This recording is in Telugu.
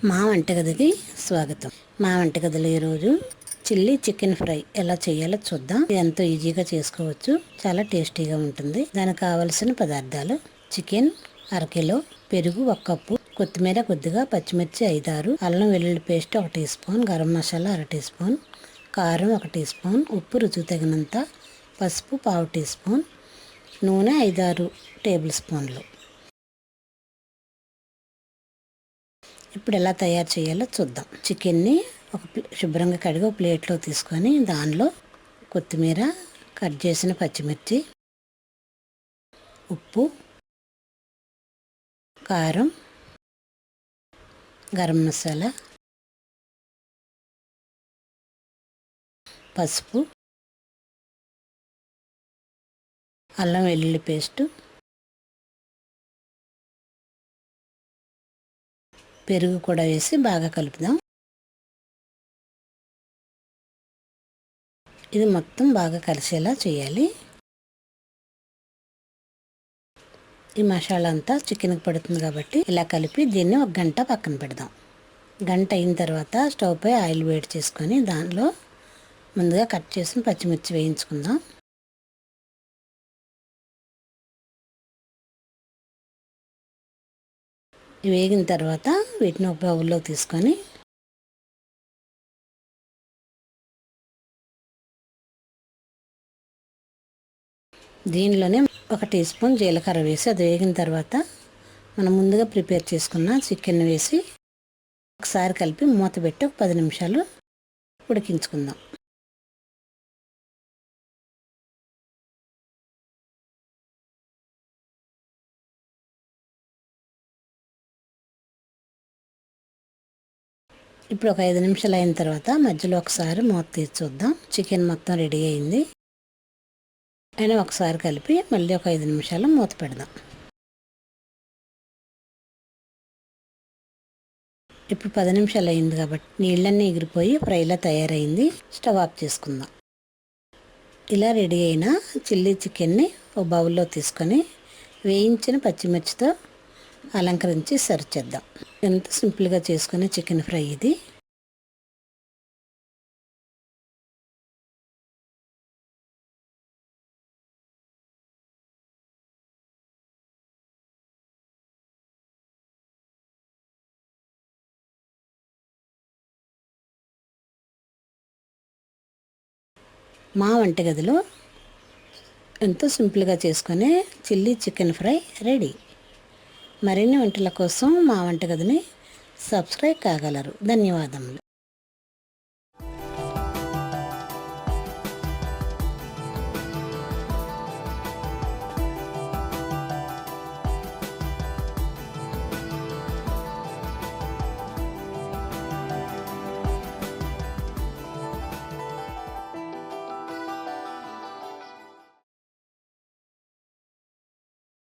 మా వంటగదికి స్వాగతం. మా వంటగదిలో ఈరోజు చిల్లీ చికెన్ ఫ్రై ఎలా చేయాలో చూద్దాం. ఇది ఎంతో ఈజీగా చేసుకోవచ్చు, చాలా టేస్టీగా ఉంటుంది. దానికి కావలసిన పదార్థాలు: చికెన్ అరకిలో, పెరుగు 1 కప్పు, కొత్తిమీర కొద్దిగా, పచ్చిమిర్చి 5-6, అల్లం వెల్లుల్లి paste 1 teaspoon, garam masala 1/2 teaspoon, కారం 1 టీ స్పూన్, ఉప్పు రుచికి తగినంత, పసుపు 1/2 టీ స్పూన్, నూనె 5-6 టేబుల్ స్పూన్లు. ఇప్పుడు ఎలా తయారు చేయాలో చూద్దాం. చికెన్ని శుభ్రంగా కడిగి ఒక ప్లేట్లో తీసుకొని దానిలో కొత్తిమీర, కట్ చేసిన పచ్చిమిర్చి, ఉప్పు, కారం, గరం మసాలా, పసుపు, అల్లం వెల్లుల్లి పేస్టు, పెరుగు కూడా వేసి బాగా కలుపుదాం. ఇది మొత్తం బాగా కలిసేలా చేయాలి. ఈ మసాలా అంతా చికెన్కి పడుతుంది కాబట్టి ఇలా కలిపి దీన్ని 1 గంట పక్కన పెడదాం. గంట అయిన తర్వాత స్టవ్ పై ఆయిల్ వేడి చేసుకొని దానిలో ముందుగా కట్ చేసిన పచ్చిమిర్చి వేయించుకుందాం. వేగిన తర్వాత వీటిని ఒక బౌల్లో తీసుకొని దీనిలోనే 1 టీ స్పూన్ జీలకర్ర వేసి అది వేగిన తర్వాత మనం ముందుగా ప్రిపేర్ చేసుకున్న చికెన్ వేసి ఒకసారి కలిపి మూత పెట్టి 10 నిమిషాలు ఉడికించుకుందాం. ఇప్పుడు ఒక 5 నిమిషాలు అయిన తర్వాత మధ్యలో ఒకసారి మూత తీసి చూద్దాం. చికెన్ మొత్తం రెడీ అయింది. అయినా ఒకసారి కలిపి మళ్ళీ ఒక 5 నిమిషాలు మూత పెడదాం. ఇప్పుడు 10 నిమిషాలు అయింది కాబట్టి నీళ్ళన్నీ ఎగిరిపోయి ఫ్రైలా తయారైంది. స్టవ్ ఆఫ్ చేసుకుందాం. ఇలా రెడీ అయిన చిల్లీ చికెన్ని ఒక బౌల్లో తీసుకొని వేయించిన పచ్చిమిర్చితో అలంకరించి సర్వ్ చేద్దాం. ఎంత సింపుల్గా చేసుకునే చికెన్ ఫ్రై ఇది. మా వంటగదిలో ఎంతో సింపుల్గా చేసుకునే చిల్లీ చికెన్ ఫ్రై రెడీ. మరిన్ని వంటల కోసం మా వంటగదిని సబ్స్క్రైబ్ కాగలరు. ధన్యవాదములు.